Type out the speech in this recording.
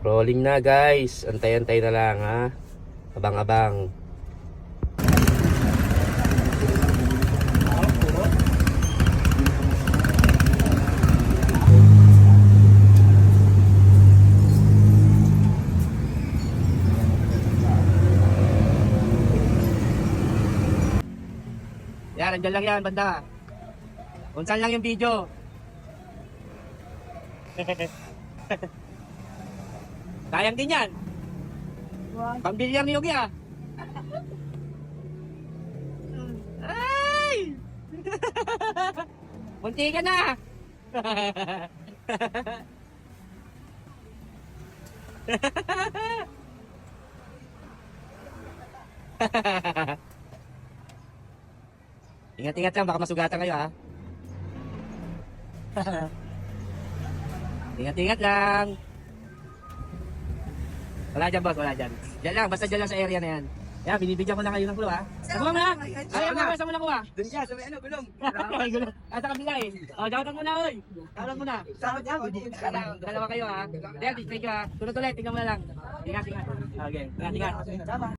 Rolling na guys. Antay-antay na lang ha. Abang-abang. Yan, nandiyan lang yan, banda. Kung saan lang yung video. Sayang din yan. Pambilyang niyog ya. Ay! Munti ka na. Ingat-ingat lang, baka masugatan kayo ha. Ingat-ingat lang. Wala dyan boss, wala dyan. Dyan lang, basta dyan lang sa area na yan. Yan, binibigyan ko na kayo ng clue ha. Nakuha mo na? Ay, saan mo nakuha? Doon siya, sa may ano, gulong. Ay, gulo. Sa kabila eh. O, jawatan mo na, oy. Jawatan mo na. Dalawa kayo ha. Yan, thank you ha. Tunod ulit, tingnan mo na lang. Ingat, ingat. Okay, ingat, ingat.